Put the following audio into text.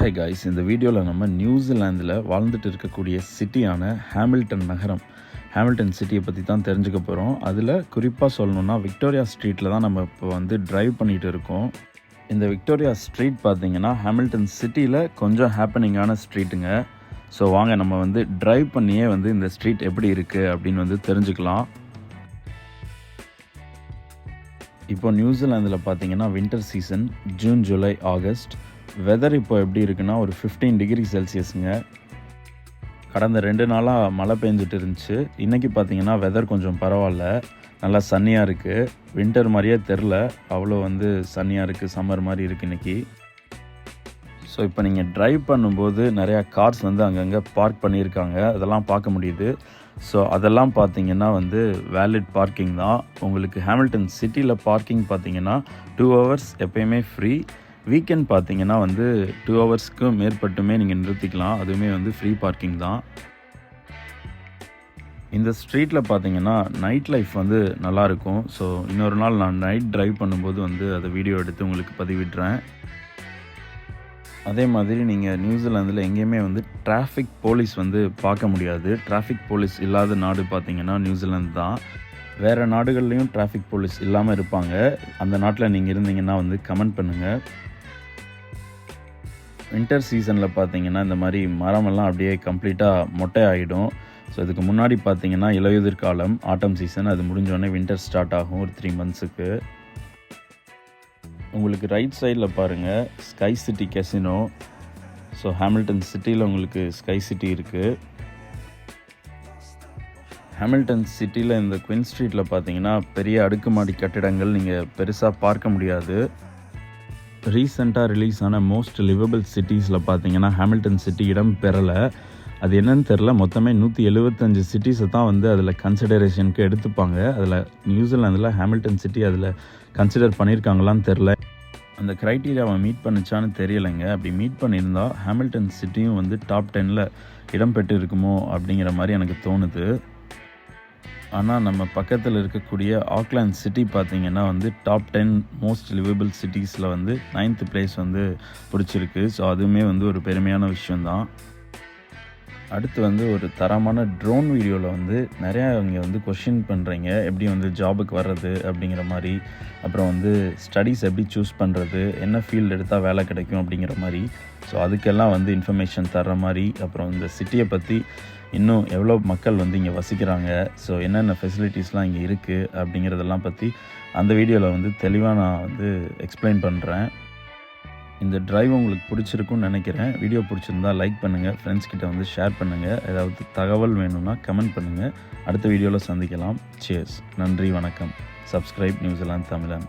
High guys, இந்த வீடியோவில் நம்ம நியூசிலாந்தில் வாழ்ந்துட்டு இருக்கக்கூடிய சிட்டியான ஹாமில்டன் நகரம், ஹாமில்டன் சிட்டியை பற்றி தான் தெரிஞ்சுக்க போகிறோம். அதில் குறிப்பாக சொல்லணுன்னா விக்டோரியா ஸ்ட்ரீட்டில் தான் நம்ம இப்போ ட்ரைவ் பண்ணிகிட்டு இருக்கோம். இந்த விக்டோரியா ஸ்ட்ரீட் பார்த்திங்கன்னா ஹாமில்டன் சிட்டியில் கொஞ்சம் ஹேப்பனிங்கான ஸ்ட்ரீட்டுங்க. ஸோ வாங்க நம்ம ட்ரைவ் பண்ணியே இந்த ஸ்ட்ரீட் எப்படி இருக்குது அப்படின்னு தெரிஞ்சுக்கலாம். இப்போ நியூசிலாந்தில் பார்த்திங்கன்னா winter season June, July, August. Weather இப்போ எப்படி இருக்குன்னா ஒரு 15 டிகிரி செல்சியஸுங்க. கடந்த 2 நாளாக மழை பெஞ்சிட்டு இருந்துச்சு. இன்றைக்கி பார்த்திங்கன்னா வெதர் கொஞ்சம் பரவாயில்ல, நல்லா சன்னியாக இருக்குது. வின்டர் மாதிரியே தெரில, அவ்வளோ சன்னியாக இருக்குது, சம்மர் மாதிரி இருக்குது இன்றைக்கி. ஸோ இப்போ நீங்கள் ட்ரைவ் பண்ணும்போது நிறையா கார்ஸ் அங்கங்கே பார்க் பண்ணியிருக்காங்க, அதெல்லாம் பார்க்க முடியுது. ஸோ அதெல்லாம் பார்த்திங்கன்னா வேலிட் பார்க்கிங் தான். உங்களுக்கு ஹாமில்டன் சிட்டியில் பார்க்கிங் பார்த்திங்கன்னா 2 hours எப்போயுமே ஃப்ரீ. வீக்கெண்ட் பார்த்திங்கன்னா 2 ஹவர்ஸ்க்கு மேற்பட்டுமே நீங்கள் நிறுத்திக்கலாம், அதுவுமே ஃப்ரீ பார்க்கிங் தான். இந்த ஸ்ட்ரீட்டில் பார்த்திங்கன்னா நைட் லைஃப் நல்லாயிருக்கும். ஸோ இன்னொரு நாள் நான் நைட் ட்ரைவ் பண்ணும்போது அதை வீடியோ எடுத்து உங்களுக்கு பதிவிடுறேன். அதே மாதிரி நீங்கள் நியூசிலாந்தில் எங்கேயுமே டிராஃபிக் போலீஸ் பார்க்க முடியாது. டிராஃபிக் போலீஸ் இல்லாத நாடு பார்த்திங்கன்னா நியூசிலாந்து தான். வேறு நாடுகள்லேயும் டிராஃபிக் போலீஸ் இல்லாமல் இருப்பாங்க. அந்த நாட்டில் நீங்கள் இருந்தீங்கன்னா கமெண்ட் பண்ணுங்கள். வின்டர் சீசனில் பார்த்திங்கன்னா இந்த மாதிரி மரமெல்லாம் அப்படியே கம்ப்ளீட்டாக மொட்டை ஆகிடும். ஸோ இதுக்கு முன்னாடி பார்த்திங்கன்னா இலையுதிர் காலம், ஆட்டம் சீசன், அது முடிஞ்சோடனே வின்டர் ஸ்டார்ட் ஆகும் ஒரு 3 monthsக்கு. உங்களுக்கு ரைட் சைடில் பாருங்கள் sky city casino. So Hamilton சிட்டியில் உங்களுக்கு ஸ்கை சிட்டி இருக்குது. ஹாமில்டன் சிட்டியில் இந்த குயின் ஸ்ட்ரீட்டில் பார்த்தீங்கன்னா பெரிய அடுக்குமாடி கட்டிடங்கள் நீங்கள் பெருசாக பார்க்க முடியாது. ரீசெண்டாக ரிலீஸ் ஆன மோஸ்ட் லிவபிள் சிட்டிஸில் பார்த்தீங்கன்னா ஹாமில்டன் சிட்டி இடம் பெறலை. அது என்னன்னு தெரில. மொத்தமே 175 சிட்டிஸை தான் அதில் கன்சிடரேஷனுக்கு எடுத்துப்பாங்க. அதில் நியூசிலாந்தில் ஹாமில்டன் சிட்டி அதில் கன்சிடர் பண்ணியிருக்காங்களான்னு தெரில. அந்த க்ரைட்டீரியாவை மீட் பண்ணிச்சான்னு தெரியலைங்க. அப்படி மீட் பண்ணியிருந்தால் ஹாமில்டன் சிட்டியும் டாப் 10ல் இடம் பெற்று இருக்குமோ அப்படிங்கிற மாதிரி எனக்கு தோணுது. ஆனால் நம்ம பக்கத்தில் இருக்கக்கூடிய ஆக்லாந்து சிட்டி பார்த்திங்கன்னா டாப் 10 மோஸ்ட் லிவபிள் சிட்டிஸில் 9th place பிடிச்சிருக்கு. ஸோ அதுவுமே ஒரு பெருமையான விஷயந்தான். அடுத்து ஒரு தரமான ட்ரோன் வீடியோவில் நிறையா இங்கே கொஷின் பண்ணுறீங்க, எப்படி ஜாபுக்கு வர்றது அப்படிங்கிற மாதிரி, அப்புறம் ஸ்டடீஸ் எப்படி சூஸ் பண்ணுறது, என்ன ஃபீல்டு எடுத்தால் வேலை கிடைக்கும் அப்படிங்கிற மாதிரி. ஸோ அதுக்கெல்லாம் இன்ஃபர்மேஷன் தர்ற மாதிரி, அப்புறம் இந்த சிட்டியை பற்றி இன்னும் எவ்வளோ மக்கள் இங்கே வசிக்கிறாங்க, ஸோ என்னென்ன ஃபெசிலிட்டிஸ்லாம் இங்கே இருக்குது அப்படிங்கிறதெல்லாம் பற்றி அந்த வீடியோவில் தெளிவாக நான் எக்ஸ்பிளைன் பண்ணுறேன். இந்த ட்ரைவ் உங்களுக்கு பிடிச்சிருக்குன்னு நினைக்கிறேன். வீடியோ பிடிச்சிருந்தா லைக் பண்ணுங்கள், ஃப்ரெண்ட்ஸ்கிட்ட ஷேர் பண்ணுங்கள். ஏதாவது தகவல் வேணும்னா கமெண்ட் பண்ணுங்கள். அடுத்த வீடியோவில் சந்திக்கலாம். சியர்ஸ். நன்றி, வணக்கம். சப்ஸ்கிரைப் நியூசிலாந்து தமிழன்.